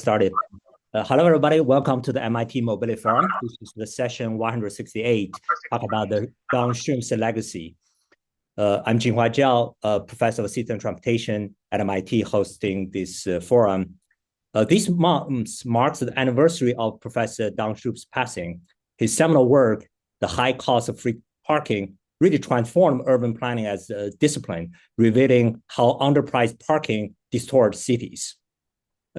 Started. Hello, everybody. Welcome to the MIT Mobility Forum. This is the session 168, talk about the Donald Shoup's legacy. I'm Jinhua Jiao, professor of system transportation at MIT, hosting this forum. This month marks the anniversary of Professor Donald Shoup's passing. His seminal work, The High Cost of Free Parking, really transformed urban planning as a discipline, revealing how underpriced parking distorts cities.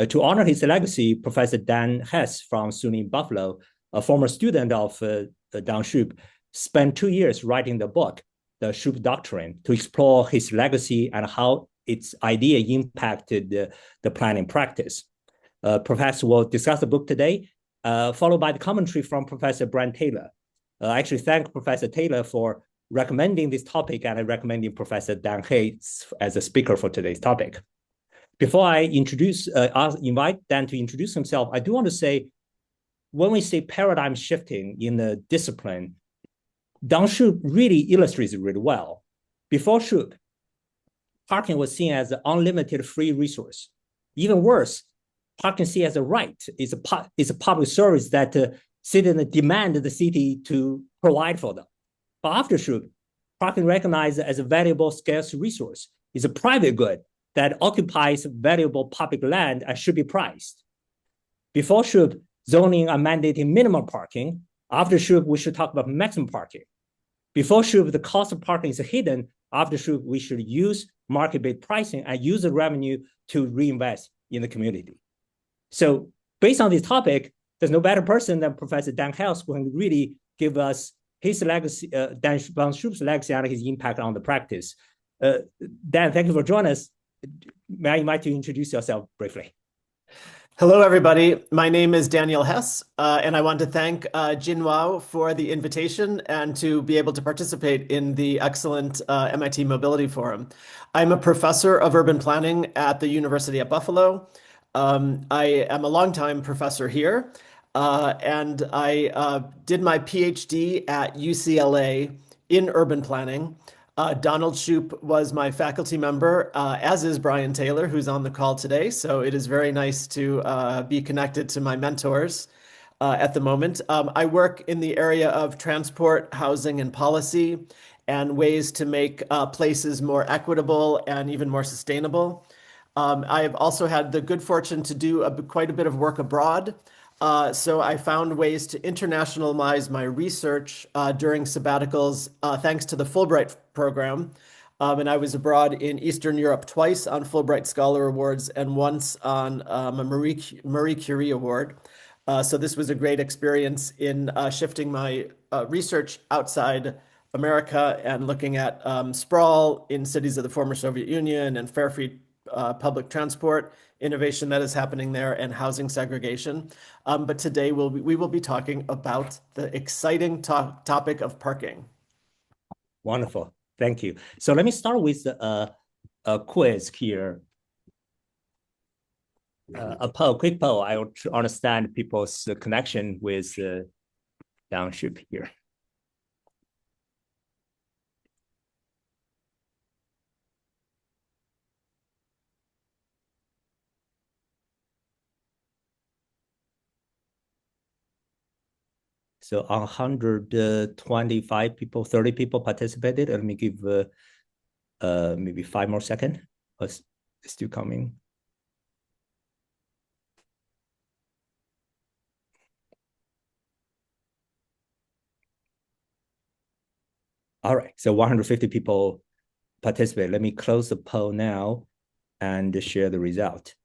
To honor his legacy, Professor Dan Hess from SUNY Buffalo, a former student of Donald Shoup, spent 2 years writing the book, The Shoup Doctrine, to explore his legacy and how its idea impacted the planning practice. Professor will discuss the book today, followed by the commentary from Professor Brian Taylor. I actually thank Professor Taylor for recommending this topic and recommending Professor Dan Hess as a speaker for today's topic. Before I invite Dan to introduce himself, I do want to say, when we say paradigm shifting in the discipline, Donald Shoup really illustrates it really well. Before Shoup, parking was seen as an unlimited free resource. Even worse, parking seen as a right. It's a public service that citizens demand the city to provide for them. But after Shoup, parking recognized as a valuable, scarce resource. It's a private good that occupies valuable public land and should be priced. Before Shoup, zoning are mandating minimum parking. After Shoup, we should talk about maximum parking. Before Shoup, the cost of parking is hidden. After Shoup, we should use market-based pricing and use the revenue to reinvest in the community. So based on this topic, there's no better person than Professor Dan Hess who can really give us his legacy, Dan Shoup's legacy and his impact on the practice. Dan, thank you for joining us. May I invite you to introduce yourself briefly? Hello, everybody. My name is Daniel Hess, and I want to thank Jinhua for the invitation and to be able to participate in the excellent MIT Mobility Forum. I'm a professor of urban planning at the University of Buffalo. I am a longtime professor here, and I did my PhD at UCLA in urban planning. Donald Shoup was my faculty member, as is Brian Taylor, who's on the call today. So it is very nice to be connected to my mentors at the moment. I work in the area of transport, housing, and policy, and ways to make places more equitable and even more sustainable. I have also had the good fortune to do quite a bit of work abroad. So I found ways to internationalize my research during sabbaticals, thanks to the Fulbright program. And I was abroad in Eastern Europe twice on Fulbright Scholar Awards and once on a Marie Curie Award. So this was a great experience in shifting my research outside America and looking at sprawl in cities of the former Soviet Union and fare-free public transport innovation that is happening there and housing segregation. But today we will be talking about the exciting topic of parking. Wonderful. Thank you. So let me start with a quiz here. Quick poll. I want to understand people's connection with Donald Shoup here. So 125 people, 30 people participated. Let me give maybe 5 more seconds. It's still coming. All right, so 150 people participate. Let me close the poll now and share the result.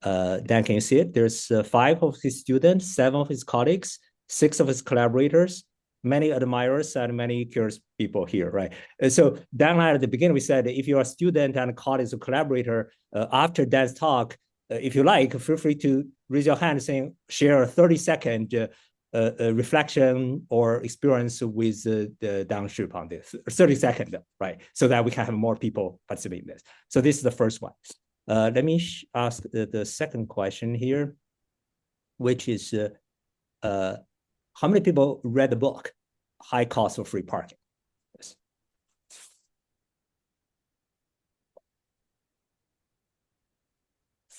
Dan, can you see it? There's 5 of his students, 7 of his colleagues, 6 of his collaborators, many admirers, and many curious people here, right? So Dan, at the beginning, we said, if you're a student and a colleague or collaborator, after Dan's talk, if you like, feel free to raise your hand saying, share a 30-second reflection or experience with the Donald Shoup on this, 30 seconds, right? So that we can have more people participate in this. So this is the first one. Let me ask the second question here, which is, how many people read the book, High Cost of Free Parking? Yes.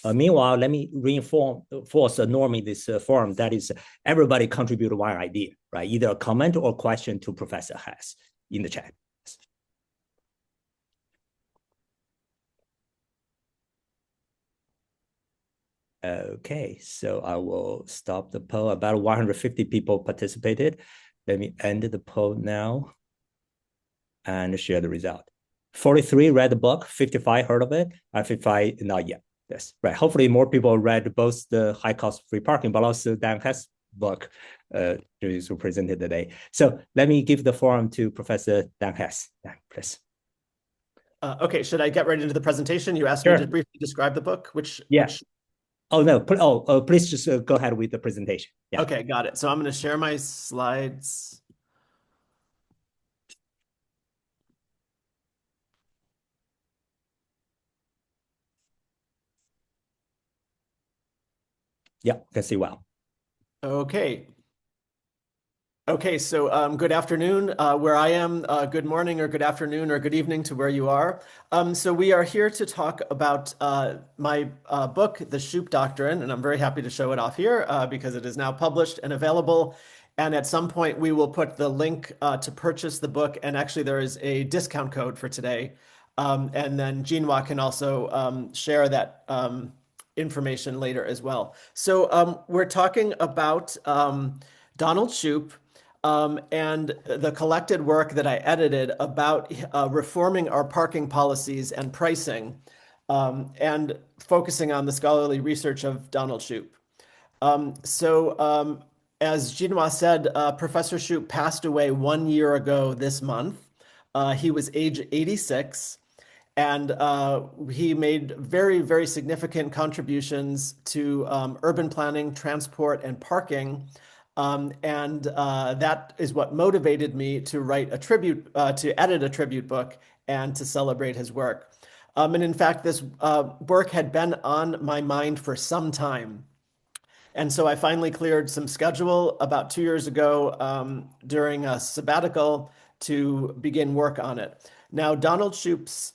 Meanwhile, let me reinforce norming this forum. That is, everybody contribute one idea, right? Either a comment or question to Professor Hess in the chat. Okay, so I will stop the poll. About 150 people participated. Let me end the poll now and share the result. 43 read the book, 55 heard of it, and 55 not yet. Yes, right. Hopefully more people read both the high cost free parking, but also Dan Hess' book is presented today. So let me give the forum to Professor Dan Hess. Dan, please. Okay, should I get right into the presentation? You asked me to briefly describe the book, which... Oh, no. Please just go ahead with the presentation. Yeah. Okay, got it. So I'm going to share my slides. Yeah, can see well. Okay. Okay, so good afternoon where I am, good morning or good afternoon or good evening to where you are. So we are here to talk about my book, The Shoup Doctrine, and I'm very happy to show it off here because it is now published and available. And at some point, we will put the link to purchase the book. And actually, there is a discount code for today. And then Jinhua can also share that information later as well. So we're talking about Donald Shoup, and the collected work that I edited about reforming our parking policies and pricing, and focusing on the scholarly research of Donald Shoup. As Jinhua said, Professor Shoup passed away 1 year ago this month. He was age 86, and he made very, very significant contributions to urban planning, transport, and parking. That is what motivated me to write a tribute, to edit a tribute book and to celebrate his work. And in fact, this work had been on my mind for some time. And so I finally cleared some schedule about 2 years ago during a sabbatical to begin work on it. Now, Donald Shoup's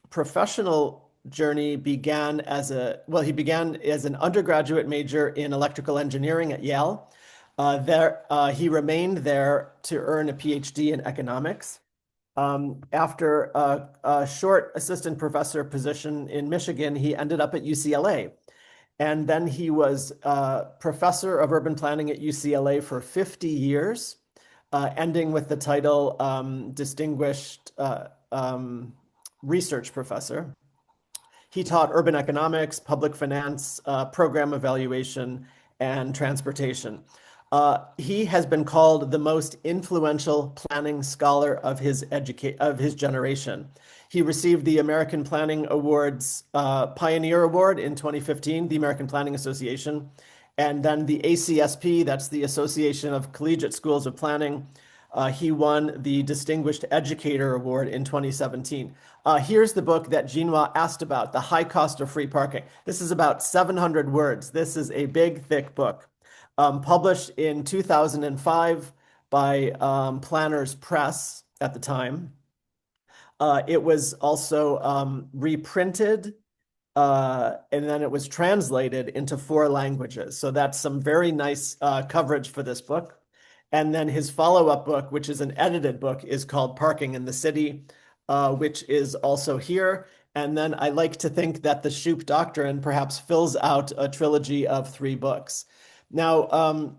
professional journey began as he began as an undergraduate major in electrical engineering at Yale. He remained there to earn a PhD in economics. After a short assistant professor position in Michigan, he ended up at UCLA. And then he was professor of urban planning at UCLA for 50 years, ending with the title Distinguished Research Professor. He taught urban economics, public finance, program evaluation, and transportation. He has been called the most influential planning scholar of his generation. He received the American Planning Awards Pioneer Award in 2015, the American Planning Association, and then the ACSP, that's the Association of Collegiate Schools of Planning. He won the Distinguished Educator Award in 2017. Here's the book that Jinhua asked about, The High Cost of Free Parking. This is about 700 words. This is a big, thick book. Published in 2005 by Planners Press at the time. It was also reprinted, and then it was translated into 4 languages. So that's some very nice coverage for this book. And then his follow-up book, which is an edited book, is called Parking in the City, which is also here. And then I like to think that the Shoup Doctrine perhaps fills out a trilogy of 3 books. Now,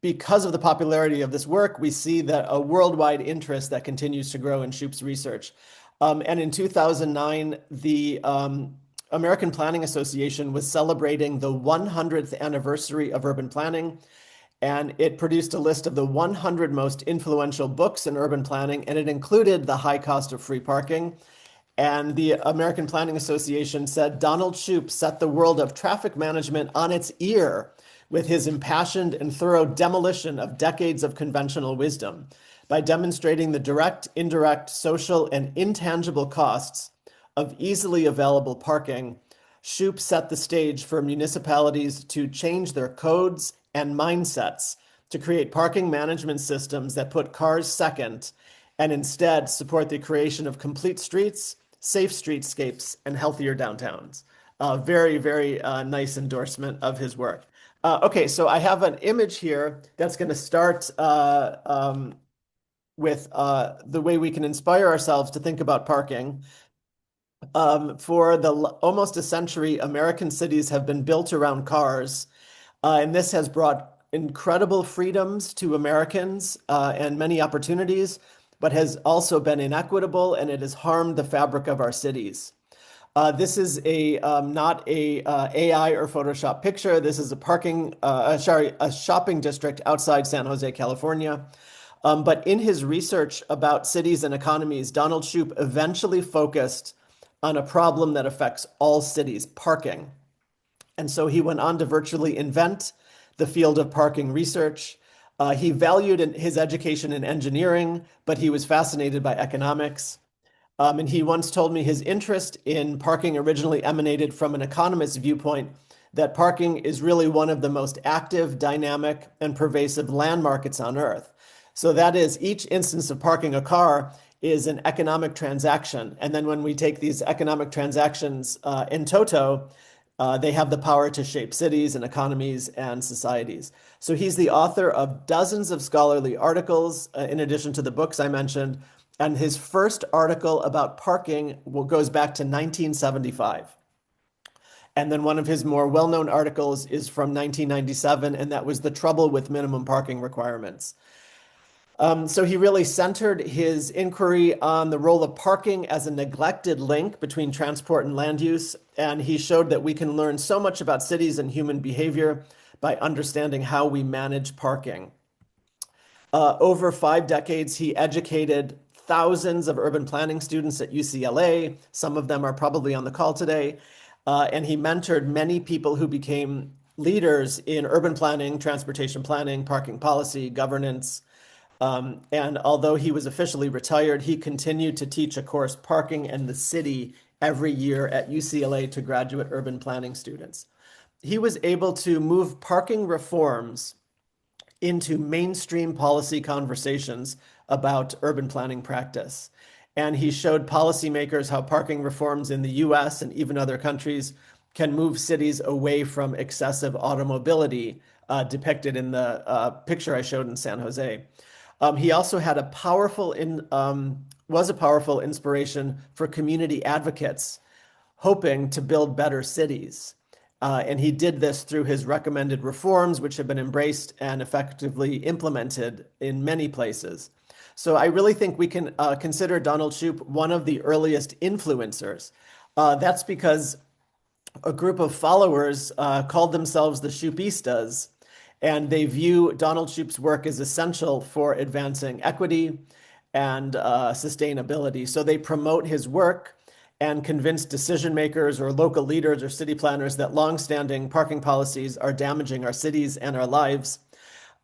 because of the popularity of this work, we see that a worldwide interest that continues to grow in Shoup's research. And in 2009, the American Planning Association was celebrating the 100th anniversary of urban planning, and it produced a list of the 100 most influential books in urban planning, and it included The High Cost of Free Parking. And the American Planning Association said Donald Shoup set the world of traffic management on its ear with his impassioned and thorough demolition of decades of conventional wisdom. By demonstrating the direct, indirect, social, and intangible costs of easily available parking, Shoup set the stage for municipalities to change their codes and mindsets to create parking management systems that put cars second and instead support the creation of complete streets, safe streetscapes, and healthier downtowns. Very, very nice endorsement of his work. Okay, so I have an image here that's going to start with the way we can inspire ourselves to think about parking. For almost a century, American cities have been built around cars, and this has brought incredible freedoms to Americans and many opportunities, but has also been inequitable, and it has harmed the fabric of our cities. This is not a AI or Photoshop picture. This is a shopping district outside San Jose, California. But in his research about cities and economies, Donald Shoup eventually focused on a problem that affects all cities, parking. And so he went on to virtually invent the field of parking research. He valued his education in engineering, but he was fascinated by economics. And he once told me his interest in parking originally emanated from an economist's viewpoint that parking is really one of the most active, dynamic, and pervasive land markets on Earth. So that is, each instance of parking a car is an economic transaction. And then when we take these economic transactions in toto, they have the power to shape cities and economies and societies. So he's the author of dozens of scholarly articles, in addition to the books I mentioned. And his first article about parking goes back to 1975. And then one of his more well-known articles is from 1997, and that was The Trouble with Minimum Parking Requirements. So he really centered his inquiry on the role of parking as a neglected link between transport and land use. And he showed that we can learn so much about cities and human behavior by understanding how we manage parking. Over 5 decades, he educated thousands of urban planning students at UCLA. Some of them are probably on the call today. And he mentored many people who became leaders in urban planning, transportation planning, parking policy, governance. And although he was officially retired, he continued to teach a course, Parking and the City, every year at UCLA to graduate urban planning students. He was able to move parking reforms into mainstream policy conversations about urban planning practice. And he showed policymakers how parking reforms in the US and even other countries can move cities away from excessive automobility, depicted in the picture I showed in San Jose. He also had was a powerful inspiration for community advocates hoping to build better cities. And he did this through his recommended reforms, which have been embraced and effectively implemented in many places. So I really think we can consider Donald Shoup one of the earliest influencers. That's because a group of followers called themselves the Shoupistas, and they view Donald Shoup's work as essential for advancing equity and sustainability. So they promote his work and convince decision makers or local leaders or city planners that longstanding parking policies are damaging our cities and our lives.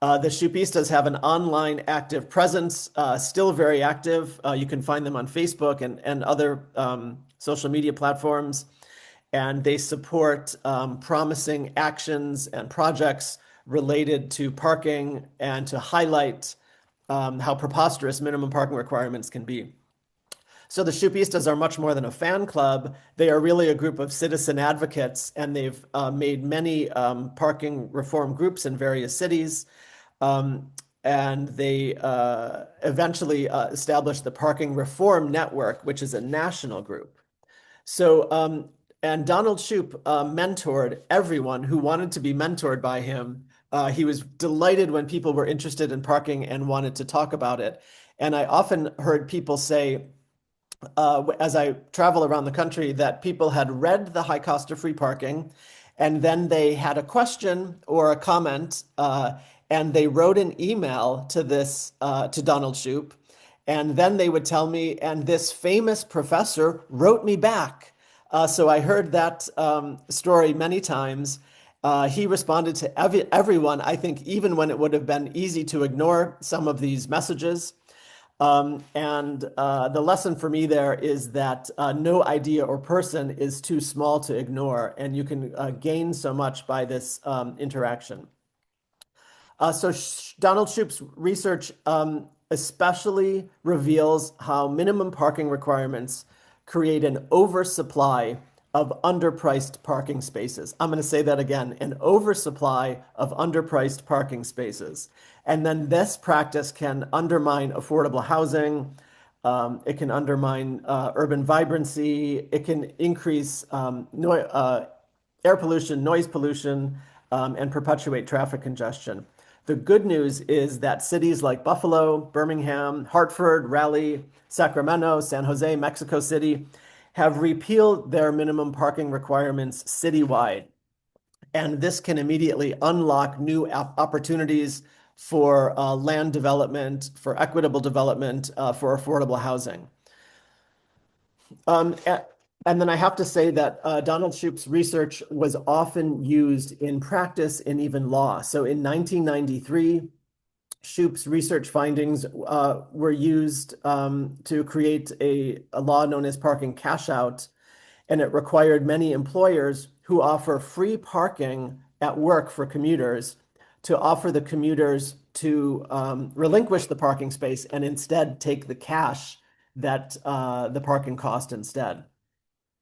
The Shoupistas have an online active presence, still very active. You can find them on Facebook and other social media platforms. And they support promising actions and projects related to parking and to highlight how preposterous minimum parking requirements can be. So the Shoupistas are much more than a fan club. They are really a group of citizen advocates, and they've made many parking reform groups in various cities. And they eventually established the Parking Reform Network, which is a national group. So, and Donald Shoup mentored everyone who wanted to be mentored by him. He was delighted when people were interested in parking and wanted to talk about it. And I often heard people say, as I travel around the country, that people had read The High Cost of Free Parking, and then they had a question or a comment, and they wrote an email to to Donald Shoup, and then they would tell me, and this famous professor wrote me back. So I heard that story many times. He responded to everyone, I think, even when it would have been easy to ignore some of these messages. And the lesson for me there is that no idea or person is too small to ignore, and you can gain so much by this interaction. So Donald Shoup's research especially reveals how minimum parking requirements create an oversupply of underpriced parking spaces. I'm going to say that again, an oversupply of underpriced parking spaces. And then this practice can undermine affordable housing. It can undermine urban vibrancy. It can increase air pollution, noise pollution, and perpetuate traffic congestion. The good news is that cities like Buffalo, Birmingham, Hartford, Raleigh, Sacramento, San Jose, Mexico City have repealed their minimum parking requirements citywide. And this can immediately unlock new opportunities for land development, for equitable development, for affordable housing. And then I have to say that Donald Shoup's research was often used in practice and even law. So in 1993, Shoup's research findings were used to create a law known as parking cash out, and it required many employers who offer free parking at work for commuters to offer the commuters to relinquish the parking space and instead take the cash that the parking cost instead.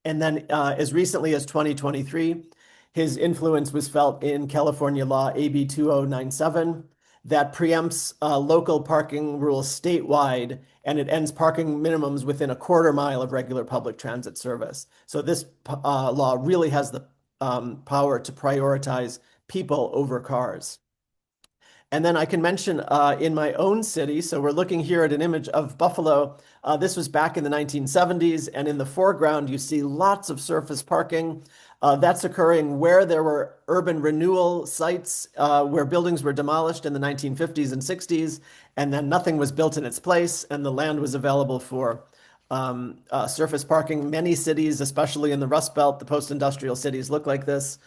And then as recently as 2023, his influence was felt in California law AB 2097 that preempts local parking rules statewide, and it ends parking minimums within a quarter mile of regular public transit service. So this law really has the power to prioritize people over cars. And then I can mention in my own city, so we're looking here at an image of Buffalo. This was back in the 1970s, and in the foreground, you see lots of surface parking. That's occurring where there were urban renewal sites where buildings were demolished in the 1950s and 60s, and then nothing was built in its place, and the land was available for surface parking. Many cities, especially in the Rust Belt, the post-industrial cities, look like this.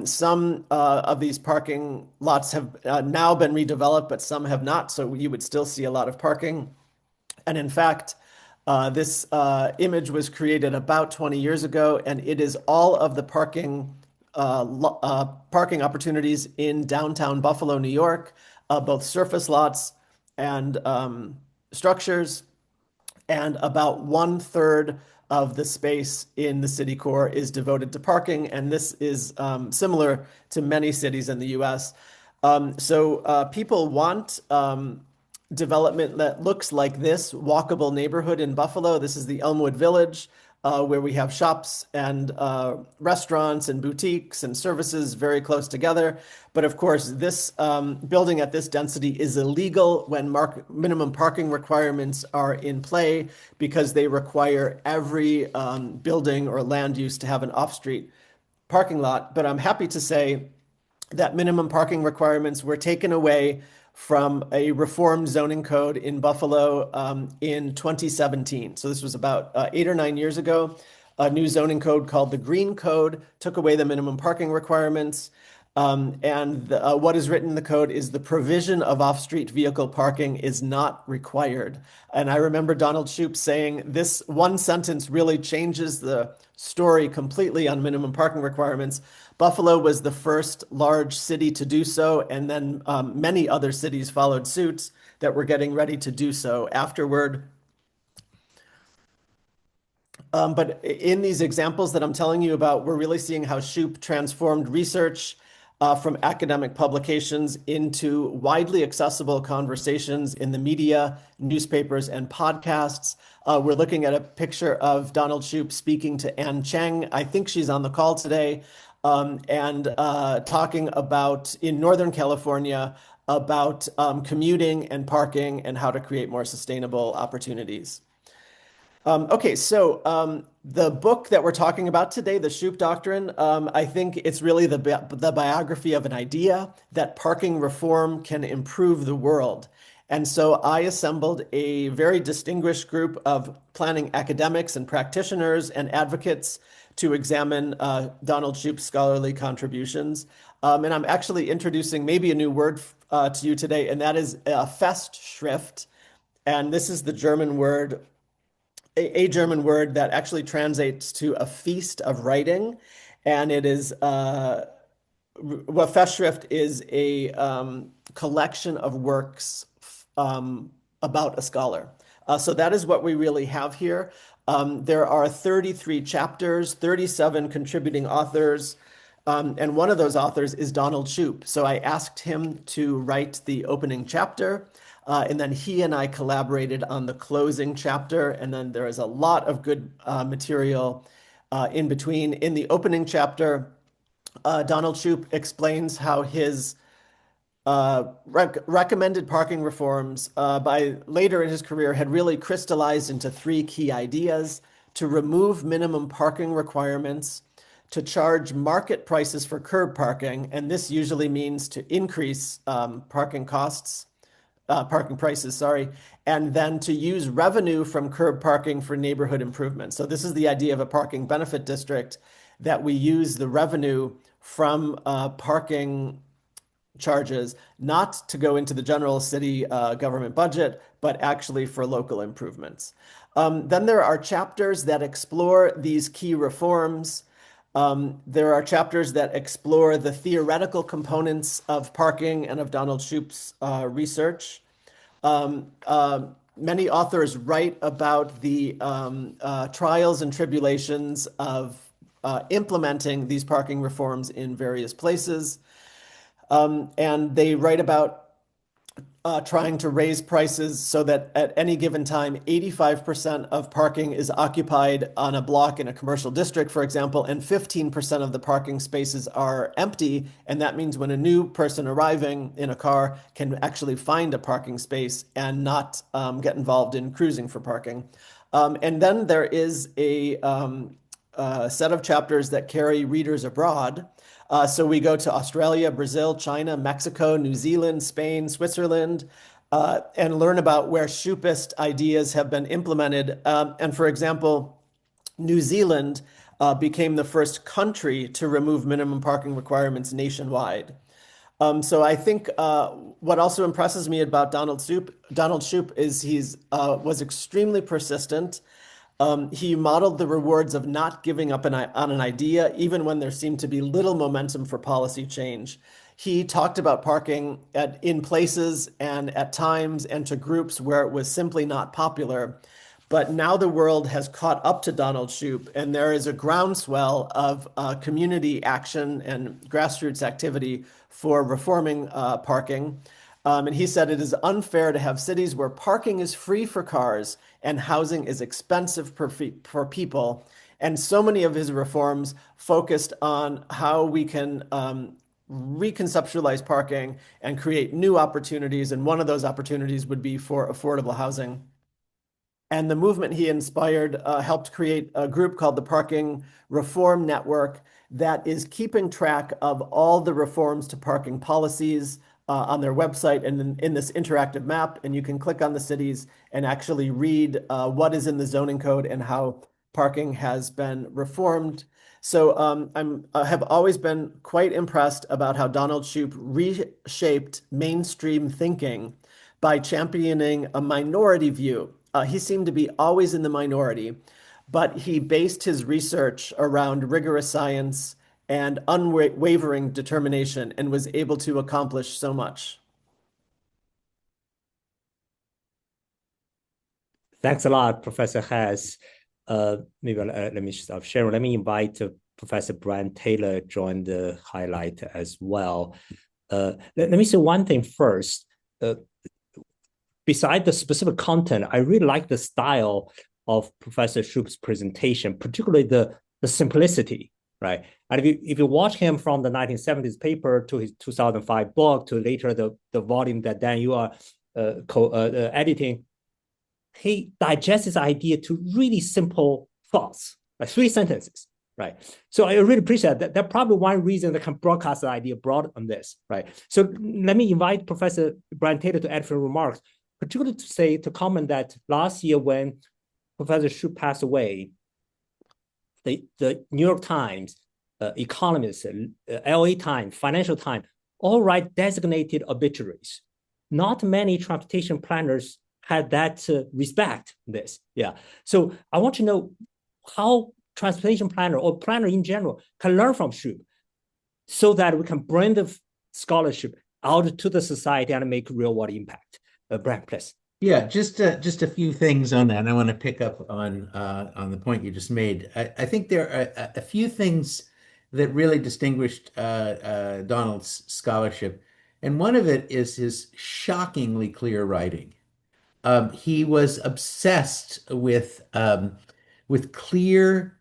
Some of these parking lots have now been redeveloped, but some have not, so you would still see a lot of parking. And in fact, this image was created about 20 years ago, and it is all of the parking opportunities in downtown Buffalo, New York, both surface lots and structures, and about 1/3 of the space in the city core is devoted to parking, and this is similar to many cities in the US. So people want development that looks like this walkable neighborhood in Buffalo. This is the Elmwood Village, where we have shops and restaurants and boutiques and services very close together. But of course, this building at this density is illegal when minimum parking requirements are in play because they require every building or land use to have an off-street parking lot. But I'm happy to say that minimum parking requirements were taken away from a reformed zoning code in Buffalo in 2017. So this was about 8 or 9 years ago. A new zoning code called the Green Code took away the minimum parking requirements. What is written in the code is the provision of off-street vehicle parking is not required. And I remember Donald Shoup saying this one sentence really changes the story completely on minimum parking requirements. Buffalo was the first large city to do so, and then many other cities followed suit that were getting ready to do so afterward. But in these examples that I'm telling you about, we're really seeing how Shoup transformed research from academic publications into widely accessible conversations in the media, newspapers, and podcasts. We're looking at a picture of Donald Shoup speaking to Ann Cheng. I think she's on the call today, and talking about, in Northern California, about commuting and parking and how to create more sustainable opportunities. Okay, so the book that we're talking about today, the Shoup Doctrine, I think it's really the biography of an idea that parking reform can improve the world. And so I assembled a very distinguished group of planning academics and practitioners and advocates to examine Donald Shoup's scholarly contributions. And I'm actually introducing maybe a new word to you today, and that is Festschrift. And this is the German word, a German word that actually translates to a feast of writing. And it is, well, Festschrift is a collection of works about a scholar. So that is what we really have here. There are 33 chapters, 37 contributing authors, and one of those authors is Donald Shoup. So I asked him to write the opening chapter, and then he and I collaborated on the closing chapter, and then there is a lot of good material in between. In the opening chapter, Donald Shoup explains how his recommended parking reforms by later in his career had really crystallized into three key ideas: to remove minimum parking requirements, to charge market prices for curb parking, and this usually means to increase parking prices, sorry, and then to use revenue from curb parking for neighborhood improvements. So this is the idea of a parking benefit district, that we use the revenue from parking charges not to go into the general city government budget, but actually for local improvements. Then there are chapters that explore these key reforms. There are chapters that explore the theoretical components of parking and of Donald Shoup's research. Many authors write about the trials and tribulations of implementing these parking reforms in various places. And they write about trying to raise prices so that at any given time, 85% of parking is occupied on a block in a commercial district, for example, and 15% of the parking spaces are empty. And that means when a new person arriving in a car can actually find a parking space and not get involved in cruising for parking. And then there is a set of chapters that carry readers abroad. So we go to Australia, Brazil, China, Mexico, New Zealand, Spain, Switzerland, and learn about where Shoupist ideas have been implemented. And for example, New Zealand became the first country to remove minimum parking requirements nationwide. So I think what also impresses me about Donald Shoup is he's was extremely persistent. He modeled the rewards of not giving up on an idea, even when there seemed to be little momentum for policy change. He talked about parking in places and at times and to groups where it was simply not popular. But now the world has caught up to Donald Shoup, and there is a groundswell of community action and grassroots activity for reforming parking. And he said it is unfair to have cities where parking is free for cars and housing is expensive for people. And so many of his reforms focused on how we can reconceptualize parking and create new opportunities. And one of those opportunities would be for affordable housing. And the movement he inspired helped create a group called the Parking Reform Network that is keeping track of all the reforms to parking policies on their website and in this interactive map. And you can click on the cities and actually read what is in the zoning code and how parking has been reformed. So I have always been quite impressed about how Donald Shoup reshaped mainstream thinking by championing a minority view. He seemed to be always in the minority, but he based his research around rigorous science and unwavering determination and was able to accomplish so much. Thanks a lot, Professor Hess. Maybe let me stop sharing. Let me invite Professor Brian Taylor join the highlight as well. Let me say one thing first. Beside the specific content, I really like the style of Professor Shoup's presentation, particularly the simplicity, right? And if you watch him from the 1970s paper to his 2005 book to later the volume that then you are editing, he digests his idea to really simple thoughts, like 3 sentences, right? So I really appreciate that. That's probably one reason that can broadcast the idea broad on this, right? So let me invite Professor Brian Taylor to add a few remarks, particularly to comment that last year when Professor Shoup passed away, the New York Times, Economist, LA Times, Financial Times, all write designated obituaries. Not many transportation planners had that respect this. Yeah. So I want to know how transportation planner or planner in general can learn from Shoup so that we can bring the scholarship out to the society and make real world impact. Brian, please. Yeah, just a few things on that. And I want to pick up on the point you just made. I think there are a few things that really distinguished Donald's scholarship, and one of it is his shockingly clear writing. He was obsessed with clear,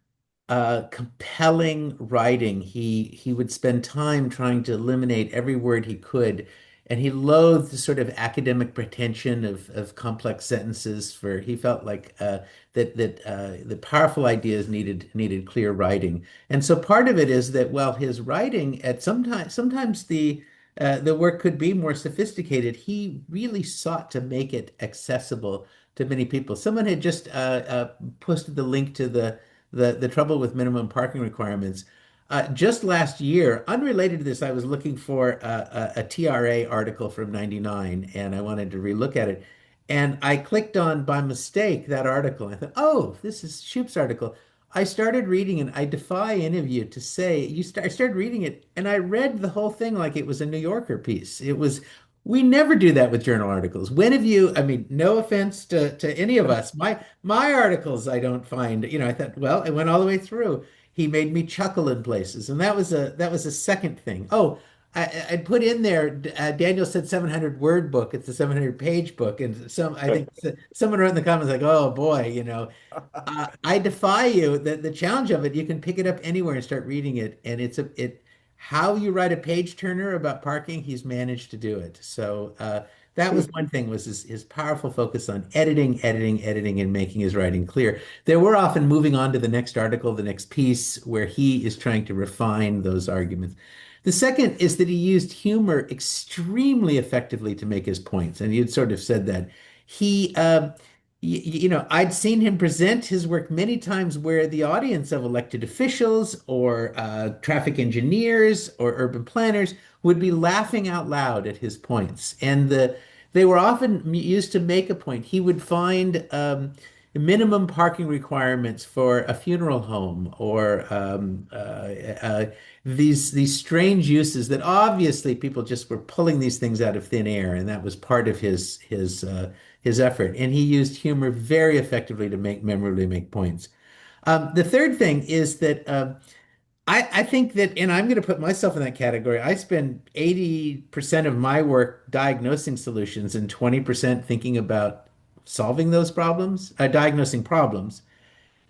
compelling writing. He would spend time trying to eliminate every word he could, and he loathed the sort of academic pretension of complex sentences. For he felt like that the powerful ideas needed clear writing, and so part of it is that while his writing at sometimes the work could be more sophisticated. He really sought to make it accessible to many people. Someone had just posted the link to the trouble with minimum parking requirements. Just last year, unrelated to this, I was looking for a TRA article from '99, and I wanted to relook at it. And I clicked on by mistake that article. I thought, oh, this is Shoup's article. I started reading, and I defy any of you to say I started reading it, and I read the whole thing like it was a New Yorker piece. It was. We never do that with journal articles. When have you? I mean, no offense to any of us. My articles, I don't find. I thought, well, it went all the way through. He made me chuckle in places, and that was a second thing. Oh, I put in there. Daniel said 700 word book. It's a 700 page book, and I think someone wrote in the comments like, "Oh boy." I defy you that the challenge of it, you can pick it up anywhere and start reading it. And how you write a page turner about parking, he's managed to do it. So that was one thing was his powerful focus on editing, editing, editing, and making his writing clear. There were often moving on to the next article, the next piece, where he is trying to refine those arguments. The second is that he used humor extremely effectively to make his points. And you'd sort of said that. He I'd seen him present his work many times where the audience of elected officials or traffic engineers or urban planners would be laughing out loud at his points. And they were often used to make a point. He would find minimum parking requirements for a funeral home or these strange uses that obviously people just were pulling these things out of thin air, and that was part of his effort. And he used humor very effectively to memorably make points. The third thing is that I think that, and I'm going to put myself in that category. I spend 80% of my work diagnosing solutions and 20% thinking about solving those problems, diagnosing problems.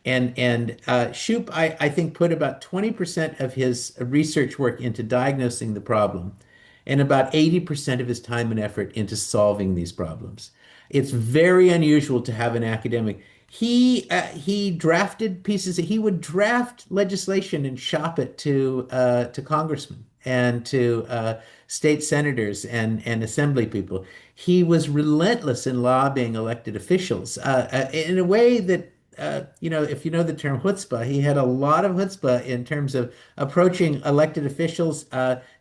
And Shoup, I think, put about 20% of his research work into diagnosing the problem and about 80% of his time and effort into solving these problems. It's very unusual to have an academic. He drafted pieces. He would draft legislation and shop it to congressmen and to state senators and assembly people. He was relentless in lobbying elected officials in a way that if you know the term chutzpah, he had a lot of chutzpah in terms of approaching elected officials,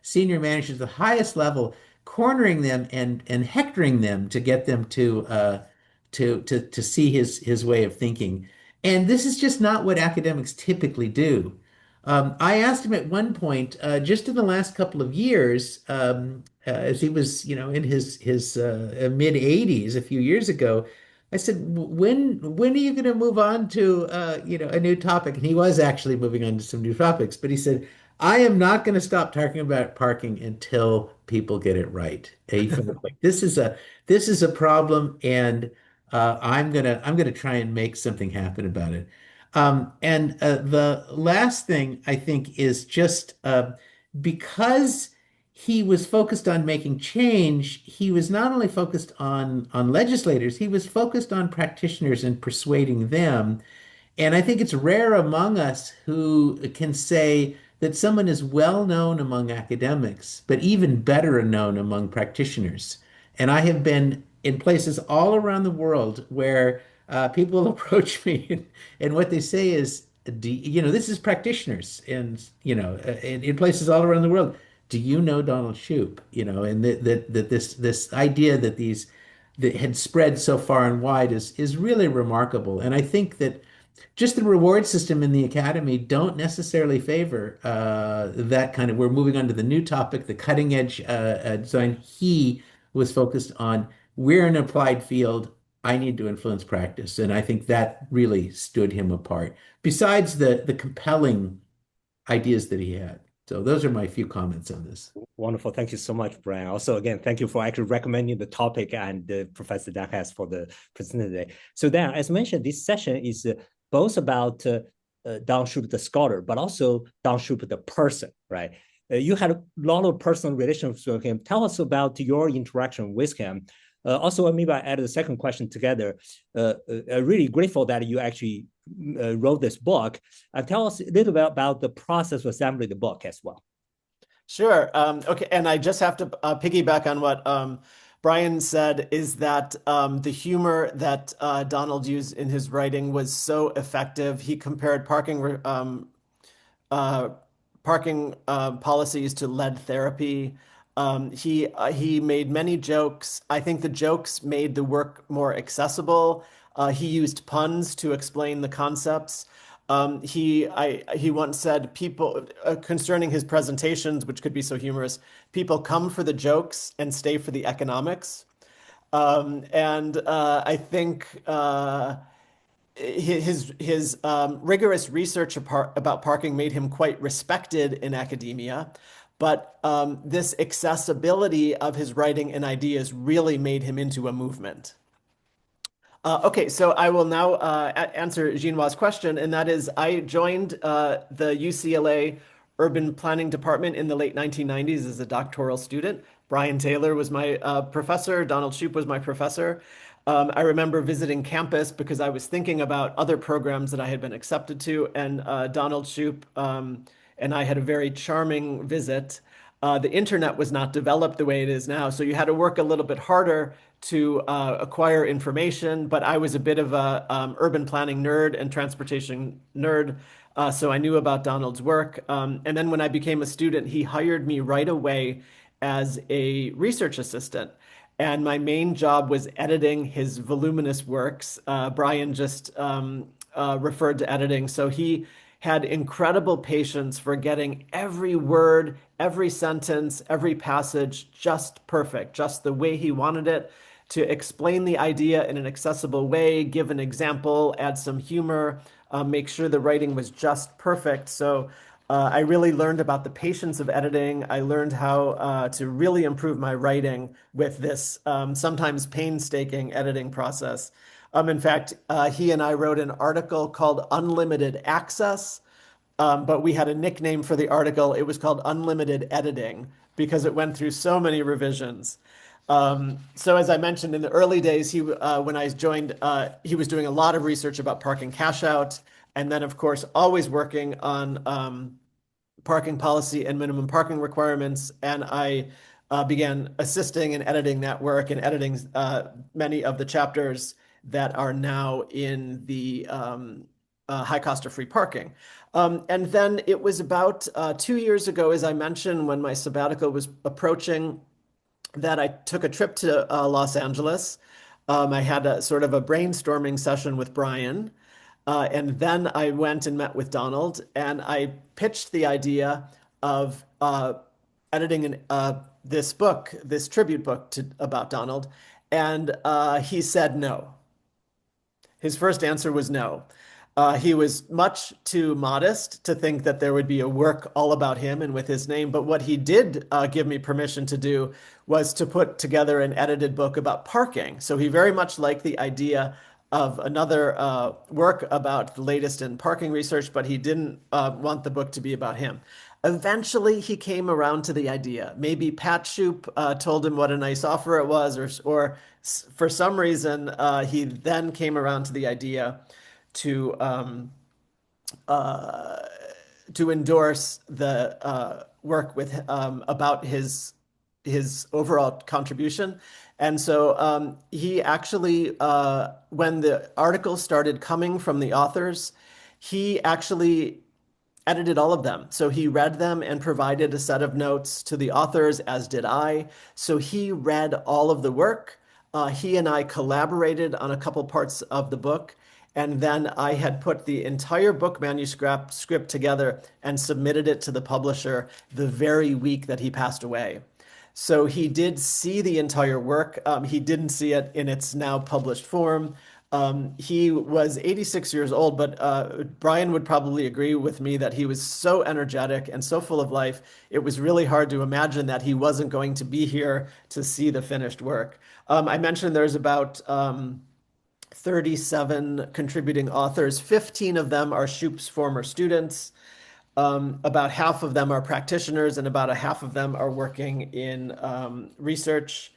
senior managers at the highest level, cornering them and hectoring them to get them to see his way of thinking. And this is just not what academics typically do. I asked him at one point, just in the last couple of years, as he was, in his mid 80s a few years ago, I said, when are you going to move on to a new topic? And he was actually moving on to some new topics, but he said, I am not going to stop talking about parking until people get it right. And he felt like this is a problem, and I'm gonna try and make something happen about it. And the last thing I think is just because he was focused on making change, he was not only focused on legislators, he was focused on practitioners and persuading them. And I think it's rare among us who can say that someone is well known among academics, but even better known among practitioners. And I have been in places all around the world where people approach me, and what they say is, this is practitioners, and in places all around the world. Do you know Donald Shoup? And that this idea that these that had spread so far and wide is really remarkable. And I think that just the reward system in the academy don't necessarily favor that kind of. We're moving on to the new topic, the cutting edge design. He was focused on we're an applied field. I need to influence practice. And I think that really stood him apart, besides the compelling ideas that he had. So those are my few comments on this. Wonderful. Thank you so much, Brian. Also, again, thank you for actually recommending the topic and Professor Dan Hess for the presentation today. So Dan, as mentioned, this session is both about Donald Shoup, the scholar, but also Donald Shoup, the person, right? You had a lot of personal relations with him. Tell us about your interaction with him. Also, maybe I add the second question together. Really grateful that you actually wrote this book. Tell us a little bit about the process of assembling the book as well. Sure. Okay. And I just have to piggyback on what Brian said, is that the humor that Donald used in his writing was so effective. He compared parking policies to lead therapy. He made many jokes. I think the jokes made the work more accessible. He used puns to explain the concepts. He once said, people concerning his presentations, which could be so humorous, people come for the jokes and stay for the economics. I think his rigorous research about parking made him quite respected in academia, but this accessibility of his writing and ideas really made him into a movement. Okay, so I will now answer Jinhua's question, and that is, I joined the UCLA Urban Planning Department in the late 1990s as a doctoral student. Brian Taylor was my professor. Donald Shoup was my professor. I remember visiting campus because I was thinking about other programs that I had been accepted to, and Donald Shoup and I had a very charming visit. The internet was not developed the way it is now, so you had to work a little bit harder to acquire information, but I was a bit of a urban planning nerd and transportation nerd, so I knew about Donald's work. And then when I became a student, he hired me right away as a research assistant. And my main job was editing his voluminous works. Brian just referred to editing. So he had incredible patience for getting every word, every sentence, every passage just perfect, just the way he wanted it, to explain the idea in an accessible way, give an example, add some humor, make sure the writing was just perfect. So I really learned about the patience of editing. I learned how to really improve my writing with this sometimes painstaking editing process. In fact, he and I wrote an article called Unlimited Access, but we had a nickname for the article. It was called Unlimited Editing because it went through so many revisions. So as I mentioned in the early days, when I joined, he was doing a lot of research about parking cash out, and then of course always working on parking policy and minimum parking requirements. And I began assisting and editing that work and editing many of the chapters that are now in the high cost of free parking. And then it was about 2 years ago, as I mentioned, when my sabbatical was approaching, that I took a trip to Los Angeles. I had a sort of a brainstorming session with Brian. And then I went and met with Donald, and I pitched the idea of editing this book, this tribute book about Donald. And he said no. His first answer was no. He was much too modest to think that there would be a work all about him and with his name. But what he did give me permission to do was to put together an edited book about parking. So he very much liked the idea of another work about the latest in parking research, but he didn't want the book to be about him. Eventually, he came around to the idea. Maybe Pat Shoup told him what a nice offer it was, or for some reason, he then came around to the idea to endorse the work with about his overall contribution. And so he actually, when the articles started coming from the authors, he actually edited all of them. So he read them and provided a set of notes to the authors, as did I. So he read all of the work. He and I collaborated on a couple parts of the book. And then I had put the entire book manuscript together and submitted it to the publisher the very week that he passed away. So he did see the entire work. He didn't see it in its now published form. He was 86 years old, but Brian would probably agree with me that he was so energetic and so full of life. It was really hard to imagine that he wasn't going to be here to see the finished work. I mentioned there's about 37 contributing authors. 15 of them are Shoup's former students. About half of them are practitioners, and about a half of them are working in research.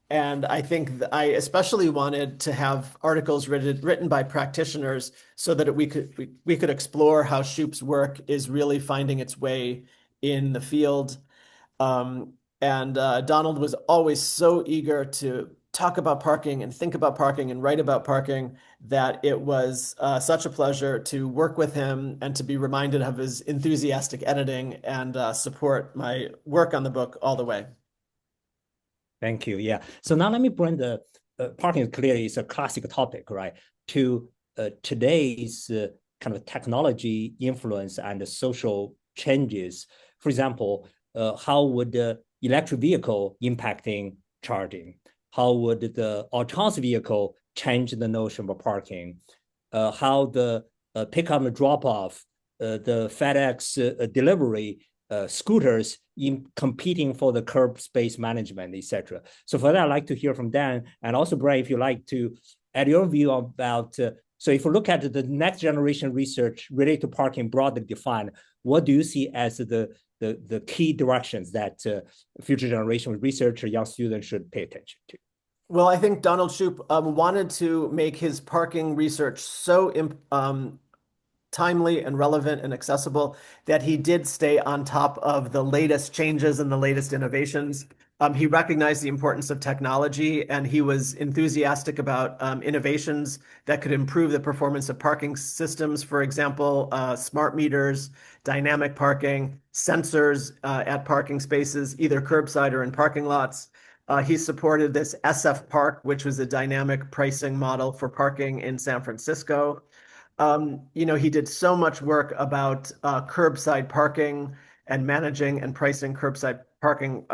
And I think I especially wanted to have articles written by practitioners so that we could explore how Shoup's work is really finding its way in the field. And Donald was always so eager to talk about parking and think about parking and write about parking that it was such a pleasure to work with him and to be reminded of his enthusiastic editing and support my work on the book all the way. Thank you. Yeah. So now let me bring the parking clearly is a classic topic, right? To today's kind of technology influence and the social changes. For example, how would the electric vehicle impacting charging? How would the autonomous vehicle change the notion of parking? How the pickup and drop off, the FedEx delivery scooters in competing for the curb space management, etc. So for that, I'd like to hear from Dan, and also Brian, if you like to add your view about. So if you look at the next generation research related to parking broadly defined, what do you see as the key directions that future generation researchers, young students should pay attention to? Well, I think Donald Shoup wanted to make his parking research so timely and relevant and accessible that he did stay on top of the latest changes and the latest innovations. He recognized the importance of technology, and he was enthusiastic about innovations that could improve the performance of parking systems. For example, smart meters, dynamic parking, sensors at parking spaces, either curbside or in parking lots. He supported this SF Park, which was a dynamic pricing model for parking in San Francisco. He did so much work about curbside parking and managing and pricing curbside parking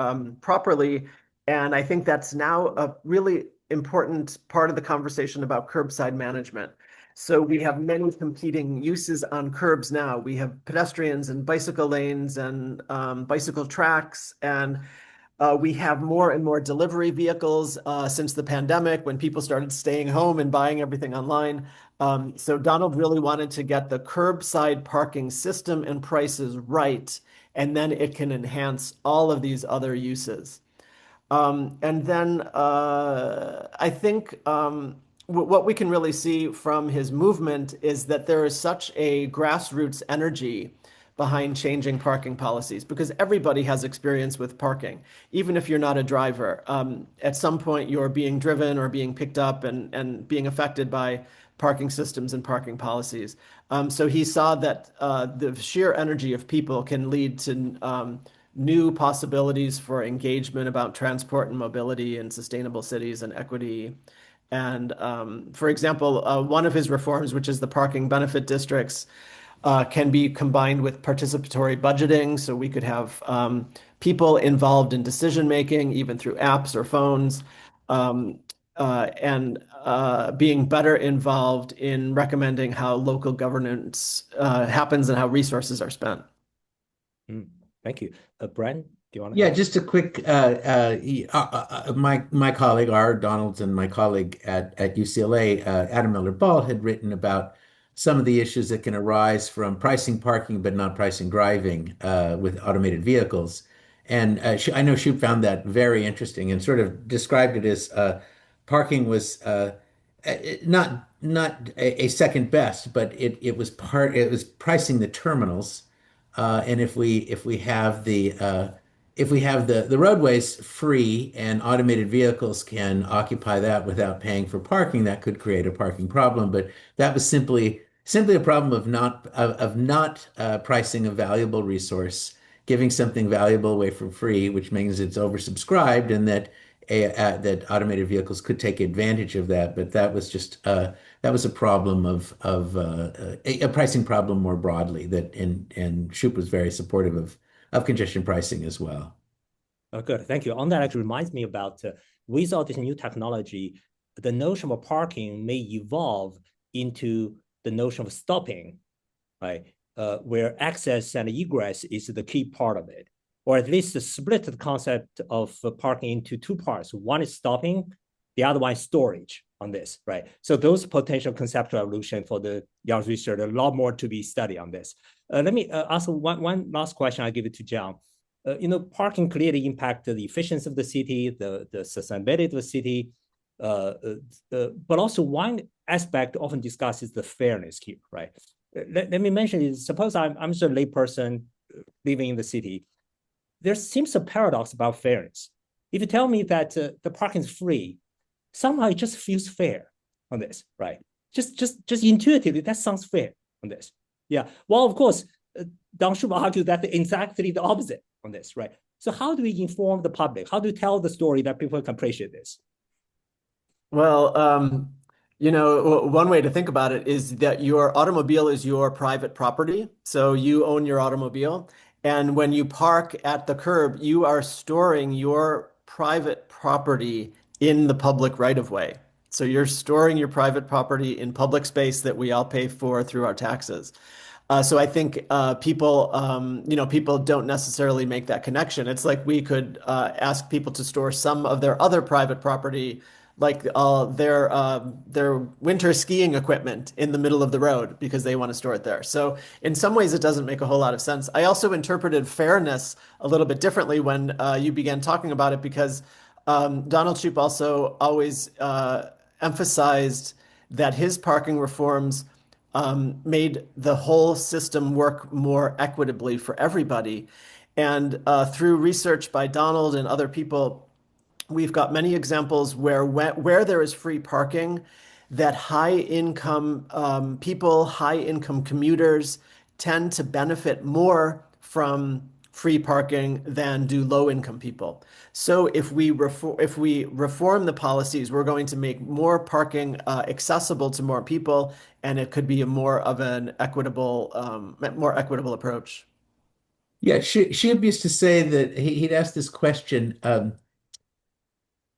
properly. And I think that's now a really important part of the conversation about curbside management. So we have many competing uses on curbs now. We have pedestrians and bicycle lanes and bicycle tracks, and we have more and more delivery vehicles since the pandemic when people started staying home and buying everything online. So Donald really wanted to get the curbside parking system and prices right, and then it can enhance all of these other uses. And then I think what we can really see from his movement is that there is such a grassroots energy behind changing parking policies because everybody has experience with parking, even if you're not a driver. At some point, you're being driven or being picked up and being affected by parking systems and parking policies. So he saw that the sheer energy of people can lead to new possibilities for engagement about transport and mobility and sustainable cities and equity. And for example, one of his reforms, which is the parking benefit districts, can be combined with participatory budgeting. So we could have people involved in decision making, even through apps or phones, and being better involved in recommending how local governance happens and how resources are spent. Thank you. Brian, do you want to? Yeah, just a quick, my colleague, our Donald's and my colleague at UCLA, Adam Miller-Ball, had written about some of the issues that can arise from pricing parking but not pricing driving with automated vehicles. And I know Shoup found that very interesting and sort of described it as parking was not a second best, but it was pricing the terminals. And if we have the roadways free and automated vehicles can occupy that without paying for parking, that could create a parking problem. But that was simply a problem of not pricing a valuable resource, giving something valuable away for free, which means it's oversubscribed, and that automated vehicles could take advantage of that. But that was just that was a problem of a pricing problem more broadly. And Shoup was very supportive of congestion pricing as well. Oh, good. Thank you. On that actually reminds me about with all this new technology, the notion of parking may evolve into the notion of stopping, right? Where access and egress is the key part of it, or at least split the concept of parking into two parts. One is stopping, the other one is storage on this, right? So those potential conceptual evolution for the young researcher, a lot more to be studied on this. Let me ask one last question. I'll give it to John. Parking clearly impact the efficiency of the city, the sustainability of the city, but also one aspect often discussed is the fairness here, right? Let me mention is, suppose I'm just a layperson living in the city. There seems a paradox about fairness. If you tell me that the parking is free, somehow it just feels fair on this, right? Just intuitively, that sounds fair on this. Yeah. Well, of course, Donald Shoup argued that exactly the opposite on this, right? So how do we inform the public? How do we tell the story that people can appreciate this? Well, one way to think about it is that your automobile is your private property. So you own your automobile. And when you park at the curb, you are storing your private property in the public right of way. So you're storing your private property in public space that we all pay for through our taxes. So I think people don't necessarily make that connection. It's like we could ask people to store some of their other private property, like their winter skiing equipment, in the middle of the road because they want to store it there. So in some ways, it doesn't make a whole lot of sense. I also interpreted fairness a little bit differently when you began talking about it because Donald Shoup also always emphasized that his parking reforms made the whole system work more equitably for everybody. And through research by Donald and other people, we've got many examples where there is free parking, that high income people, high income commuters tend to benefit more from free parking than do low income people. So if we reform the policies, we're going to make more parking accessible to more people, and it could be more equitable approach. Yeah, Shoup used to say that he'd ask this question,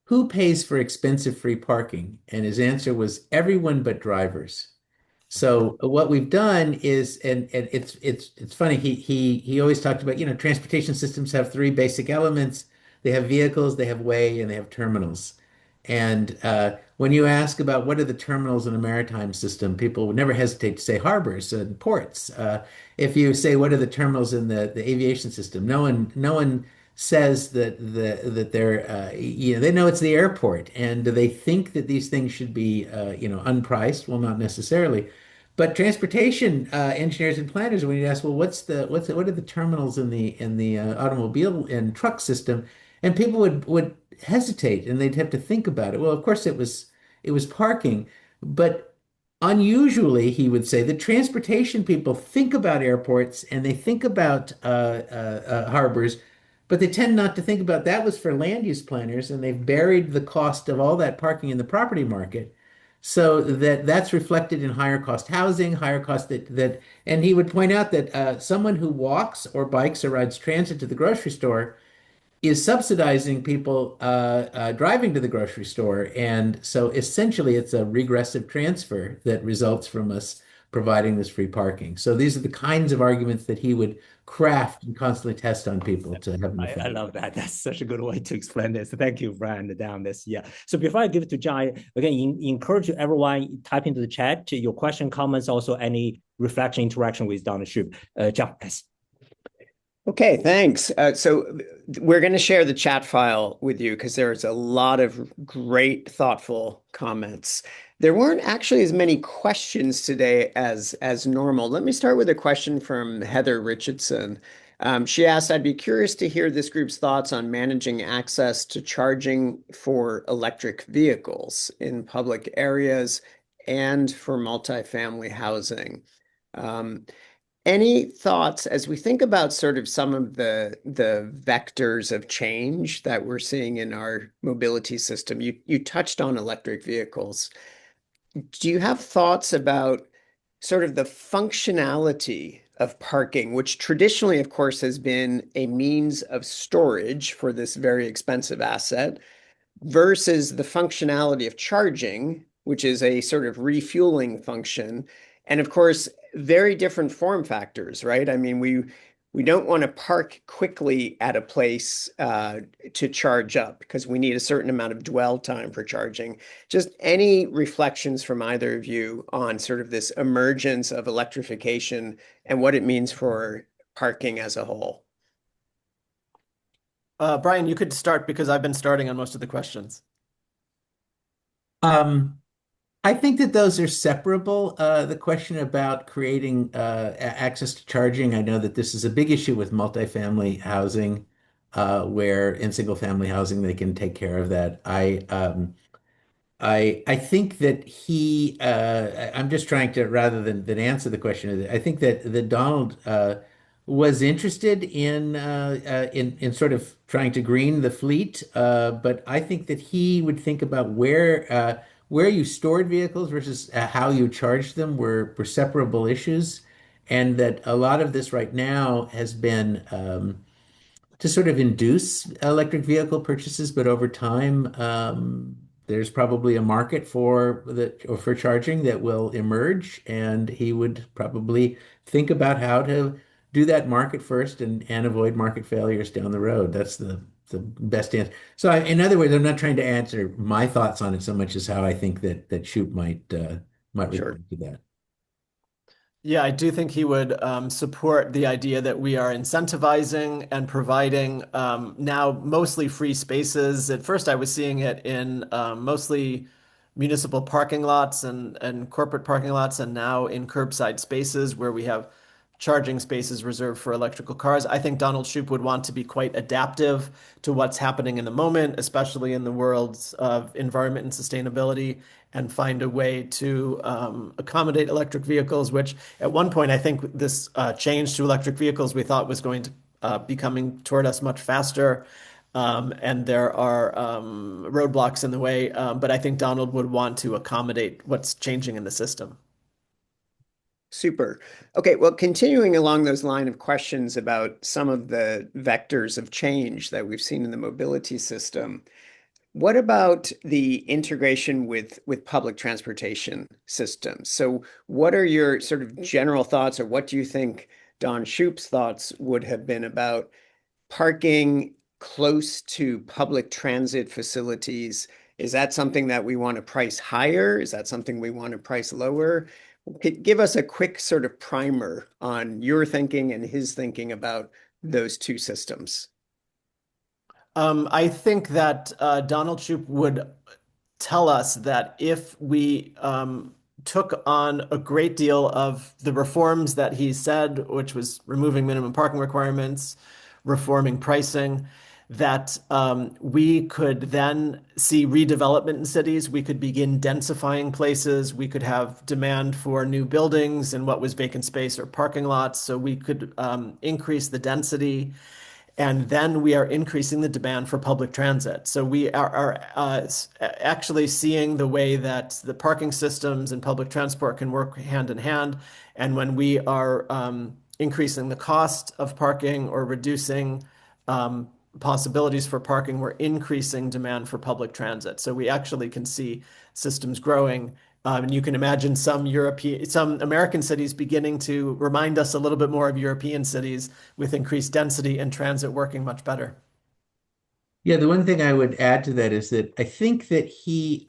who pays for expensive free parking? And his answer was everyone but drivers. So what we've done is, and it's funny, he always talked about, transportation systems have three basic elements. They have vehicles, they have way, and they have terminals. And when you ask about what are the terminals in a maritime system, people would never hesitate to say harbors and ports. If you say what are the terminals in the aviation system, no one says that they're they know it's the airport, and do they think that these things should be unpriced? Well, not necessarily. But transportation engineers and planners, when you ask, well, what are the terminals in the automobile and truck system, and people would hesitate and they'd have to think about it. Well, of course it was parking, but unusually, he would say, the transportation people think about airports and they think about harbors, but they tend not to think about that was for land use planners, and they've buried the cost of all that parking in the property market. So that's reflected in higher cost housing, higher cost and he would point out that someone who walks or bikes or rides transit to the grocery store is subsidizing people driving to the grocery store. And so essentially, it's a regressive transfer that results from us providing this free parking. So these are the kinds of arguments that he would craft and constantly test on people to have them I love that. That's such a good way to explain this. Thank you, Brian, down this. Yeah. So before I give it to John, again, encourage everyone type into the chat your question, comments, also any reflection, interaction with Donald Shoup. John, yes. Okay, thanks. So we're going to share the chat file with you because there's a lot of great, thoughtful comments. There weren't actually as many questions today as normal. Let me start with a question from Heather Richardson. She asked, I'd be curious to hear this group's thoughts on managing access to charging for electric vehicles in public areas and for multifamily housing. Any thoughts as we think about sort of some of the vectors of change that we're seeing in our mobility system? You touched on electric vehicles. Do you have thoughts about sort of the functionality of parking, which traditionally, of course, has been a means of storage for this very expensive asset, versus the functionality of charging, which is a sort of refueling function. And of course, very different form factors, right? I mean, we don't want to park quickly at a place to charge up because we need a certain amount of dwell time for charging. Just any reflections from either of you on sort of this emergence of electrification and what it means for parking as a whole? Brian, you could start because I've been starting on most of the questions. Um, I think that those are separable. The question about creating access to charging, I know that this is a big issue with multifamily housing, where in single family housing they can take care of that. I think that I'm just trying to, rather than answer the question, I think that Donald was interested in sort of trying to green the fleet, but I think that he would think about where you stored vehicles versus how you charged them were separable issues, and that a lot of this right now has been to sort of induce electric vehicle purchases, but over time, there's probably a market for for charging that will emerge, and he would probably think about how to do that market first and avoid market failures down the road. That's the best answer. So, in other words, I'm not trying to answer my thoughts on it so much as how I think that Shoup might Sure. respond to that. Yeah, I do think he would support the idea that we are incentivizing and providing now mostly free spaces. At first, I was seeing it in mostly municipal parking lots and corporate parking lots, and now in curbside spaces where we have charging spaces reserved for electrical cars. I think Donald Shoup would want to be quite adaptive to what's happening in the moment, especially in the worlds of environment and sustainability, and find a way to accommodate electric vehicles, which at one point I think this change to electric vehicles we thought was going to be coming toward us much faster. And there are roadblocks in the way, but I think Donald would want to accommodate what's changing in the system. Super. Okay, well, continuing along those line of questions about some of the vectors of change that we've seen in the mobility system, what about the integration with public transportation systems? So what are your sort of general thoughts, or what do you think Don Shoup's thoughts would have been about parking close to public transit facilities? Is that something that we want to price higher? Is that something we want to price lower? Give us a quick sort of primer on your thinking and his thinking about those two systems. I think that Donald Shoup would tell us that if we took on a great deal of the reforms that he said, which was removing minimum parking requirements, reforming pricing, that we could then see redevelopment in cities. We could begin densifying places. We could have demand for new buildings and what was vacant space or parking lots. So we could increase the density. And then we are increasing the demand for public transit. So we are actually seeing the way that the parking systems and public transport can work hand in hand. And when we are increasing the cost of parking or reducing possibilities for parking, we're increasing demand for public transit. So we actually can see systems growing. And you can imagine some American cities beginning to remind us a little bit more of European cities with increased density and transit working much better. Yeah, the one thing I would add to that is that I think that he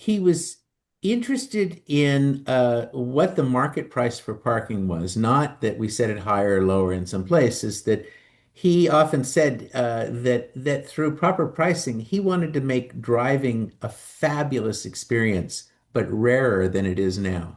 was interested in what the market price for parking was, not that we set it higher or lower in some places. That he often said that through proper pricing, he wanted to make driving a fabulous experience, but rarer than it is now.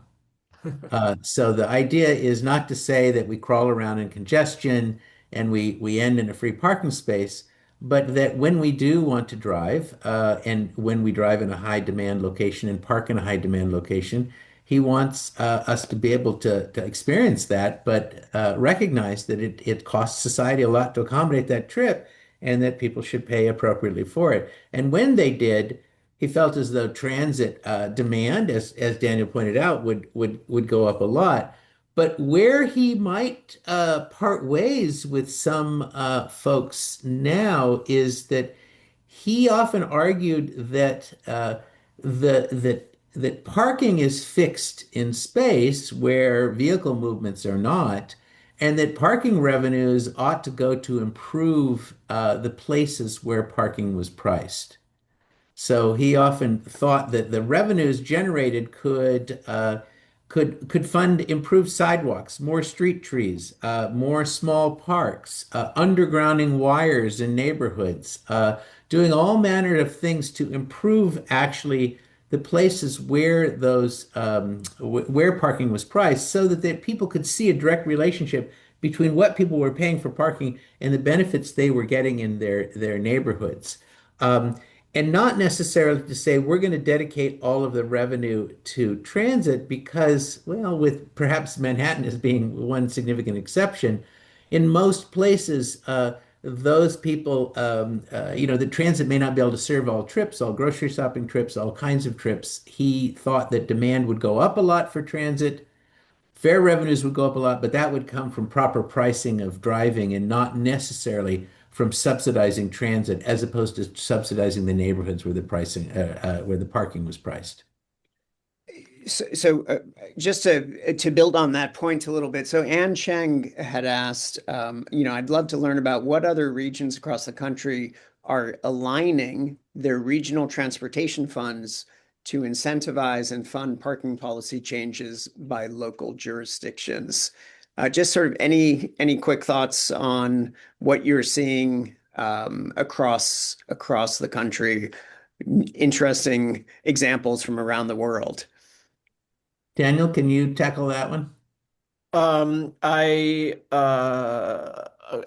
So the idea is not to say that we crawl around in congestion and we end in a free parking space, but that when we do want to drive, and when we drive in a high demand location and park in a high demand location, he wants us to be able to experience that, but recognize that it costs society a lot to accommodate that trip, and that people should pay appropriately for it. And when they did, he felt as though transit demand, as Daniel pointed out, would go up a lot. But where he might part ways with some folks now is that he often argued that that parking is fixed in space where vehicle movements are not, and that parking revenues ought to go to improve the places where parking was priced. So he often thought that the revenues generated could fund improved sidewalks, more street trees, more small parks, undergrounding wires in neighborhoods, doing all manner of things to improve actually the places where those where parking was priced, so that people could see a direct relationship between what people were paying for parking and the benefits they were getting in their neighborhoods. Um, and not necessarily to say we're going to dedicate all of the revenue to transit because, well, with perhaps Manhattan as being one significant exception, in most places, those people, the transit may not be able to serve all trips, all grocery shopping trips, all kinds of trips. He thought that demand would go up a lot for transit. Fare revenues would go up a lot, but that would come from proper pricing of driving and not necessarily from subsidizing transit as opposed to subsidizing the neighborhoods where where the parking was priced. So, just to build on that point a little bit, so Ann Cheng had asked, I'd love to learn about what other regions across the country are aligning their regional transportation funds to incentivize and fund parking policy changes by local jurisdictions. Just sort of any quick thoughts on what you're seeing across the country, interesting examples from around the world. Daniel, can you tackle that one? I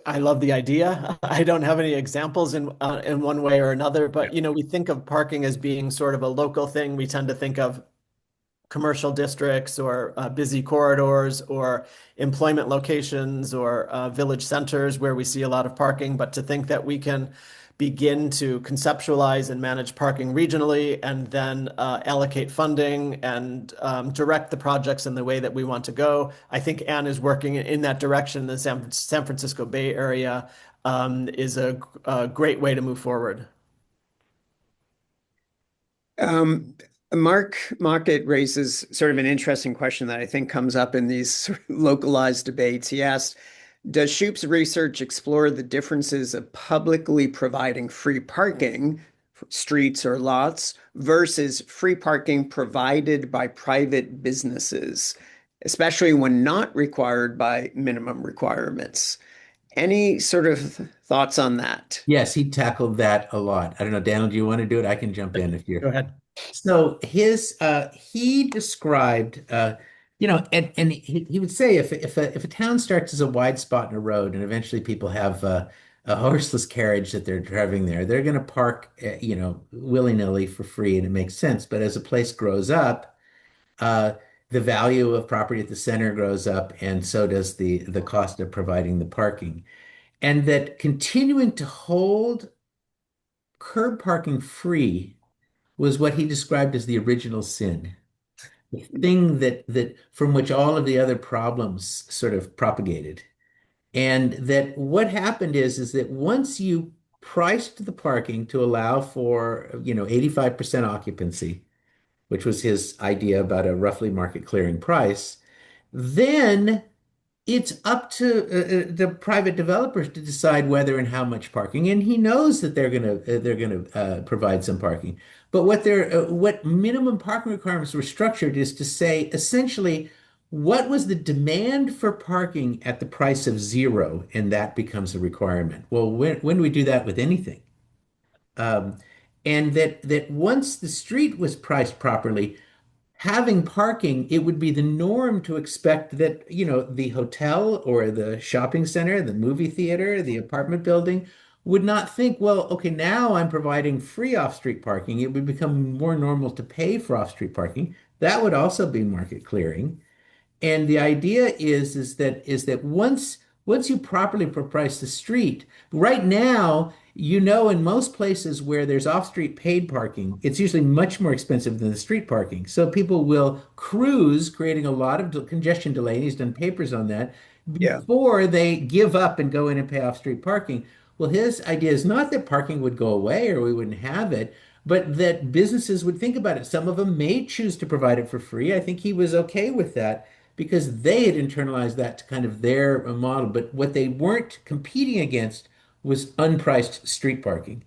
love the idea. I don't have any examples in one way or another, but we think of parking as being sort of a local thing. We tend to think of commercial districts or busy corridors or employment locations or village centers where we see a lot of parking. But to think that we can begin to conceptualize and manage parking regionally and then allocate funding and direct the projects in the way that we want to go. I think Anne is working in that direction. The San Francisco Bay Area is a great way to move forward. Mark Mockett raises sort of an interesting question that I think comes up in these sort of localized debates. He asked, does Shoup's research explore the differences of publicly providing free parking, streets or lots, versus free parking provided by private businesses, especially when not required by minimum requirements? Any sort of thoughts on that? Yes, he tackled that a lot. I don't know, Daniel, do you want to do it? I can jump in if you're. Go ahead. So he described and he would say if a town starts as a wide spot in a road and eventually people have a horseless carriage that they're driving there, they're going to park willy-nilly for free and it makes sense. But as a place grows up, the value of property at the center grows up, and so does the cost of providing the parking. And that continuing to hold curb parking free was what he described as the original sin, the thing that from which all of the other problems sort of propagated. And that what happened is that once you priced the parking to allow for 85% occupancy, which was his idea about a roughly market clearing price, then it's up to the private developers to decide whether and how much parking, and he knows that they're gonna provide some parking. But what minimum parking requirements were structured is to say essentially what was the demand for parking at the price of zero, and that becomes a requirement. Well, when do we do that with anything? Um, and that once the street was priced properly, having parking, it would be the norm to expect that, the hotel or the shopping center, the movie theater, the apartment building would not think, well, okay, now I'm providing free off-street parking. It would become more normal to pay for off-street parking. That would also be market clearing. And the idea is that once you properly price the street, right now in most places where there's off-street paid parking, it's usually much more expensive than the street parking. So people will cruise, creating a lot of congestion delay. And he's done papers on that Yeah. before they give up and go in and pay off-street parking. Well, his idea is not that parking would go away or we wouldn't have it, but that businesses would think about it. Some of them may choose to provide it for free. I think he was okay with that because they had internalized that to kind of their model. But what they weren't competing against was unpriced street parking.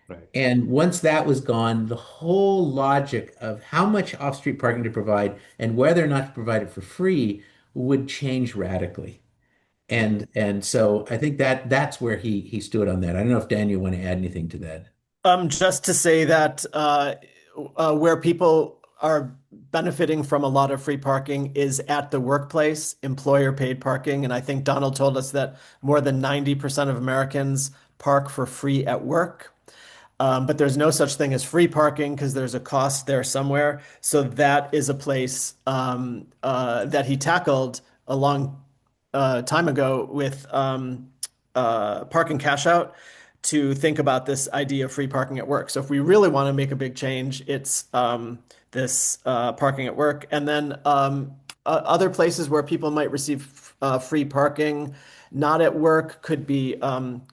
Right. And once that was gone, the whole logic of how much off-street parking to provide and whether or not to provide it for free would change radically. And so I think that's where he stood on that. I don't know if Daniel want to add anything to that. Just to say that where people are benefiting from a lot of free parking is at the workplace, employer paid parking. And I think Donald told us that more than 90% of Americans park for free at work. But there's no such thing as free parking because there's a cost there somewhere. So that is a place that he tackled a long time ago with parking cash out to think about this idea of free parking at work. So if we really want to make a big change, it's this parking at work. And then other places where people might receive free parking, not at work, could be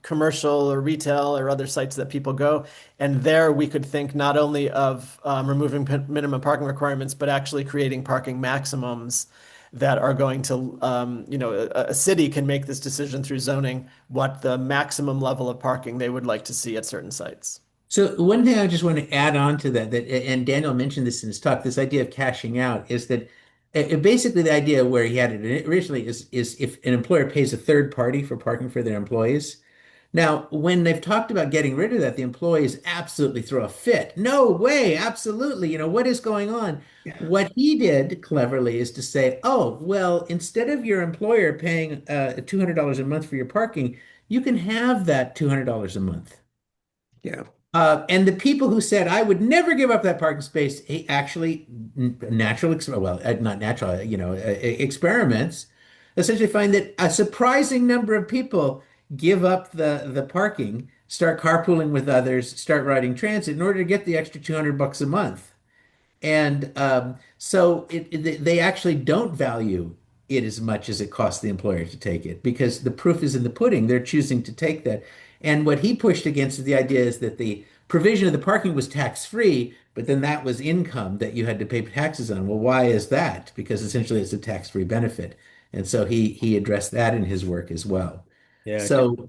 commercial or retail or other sites that people go. And there we could think not only of removing minimum parking requirements, but actually creating parking maximums that are going to, a city can make this decision through zoning, what the maximum level of parking they would like to see at certain sites. So one thing I just want to add on to that, and Daniel mentioned this in his talk, this idea of cashing out is that basically the idea where he had it originally is if an employer pays a third party for parking for their employees. Now, when they've talked about getting rid of that, the employees absolutely throw a fit. No way, absolutely. What is going on? Yeah. What he did cleverly is to say, oh, well, instead of your employer paying $200 a month for your parking, you can have that $200 a month. Yeah. And the people who said, I would never give up that parking space, actually, experiments essentially find that a surprising number of people give up the parking, start carpooling with others, start riding transit in order to get the extra $200 a month. And so they actually don't value it as much as it costs the employer to take it because the proof is in the pudding. They're choosing to take that. And what he pushed against the idea is that the provision of the parking was tax-free, but then that was income that you had to pay taxes on. Well, why is that? Because essentially it's a tax-free benefit. And so he addressed that in his work as well. Yeah. So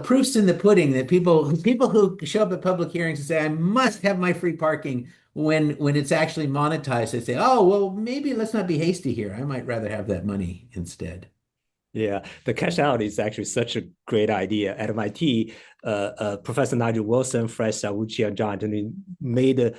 proof's in the pudding that people who show up at public hearings and say, I must have my free parking when it's actually monetized, they say, oh, well, maybe let's not be hasty here. I might rather have that money instead. Yeah, the cash out is actually such a great idea. At MIT, Professor Nigel Wilson, Fred Saucci, and John Anthony made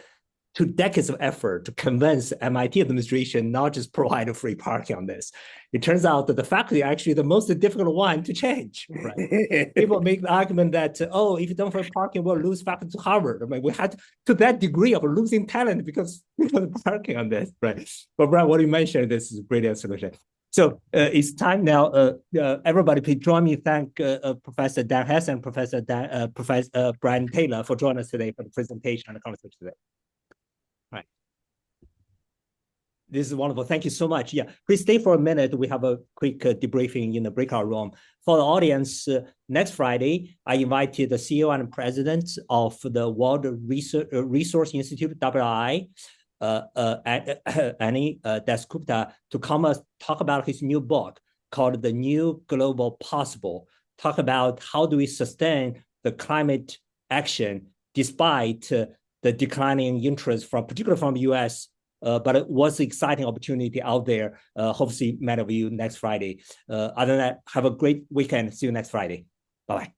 2 decades of effort to convince MIT administration not just provide a free parking on this. It turns out that the faculty are actually the most difficult one to change. Right? People make the argument that, oh, if you don't have parking, we'll lose faculty to Harvard. I mean, we had to that degree of losing talent because of the parking on this. Right? But Brian, what you mentioned, this is a brilliant solution. So it's time now. Everybody, please join me. Thank Professor Dan Hess and Professor Brian Taylor for joining us today for the presentation and the conversation today. All right. This is wonderful. Thank you so much. Yeah, please stay for a minute. We have a quick debriefing in the breakout room. For the audience, next Friday, I invited the CEO and president of the World Resource Institute, WRI, Ani Dasgupta, to come talk about his new book called The New Global Possible, talk about how do we sustain the climate action despite the declining interest particularly from the US, but it was an exciting opportunity out there. Hope to see many of you next Friday. Other than that, have a great weekend. See you next Friday. Bye-bye.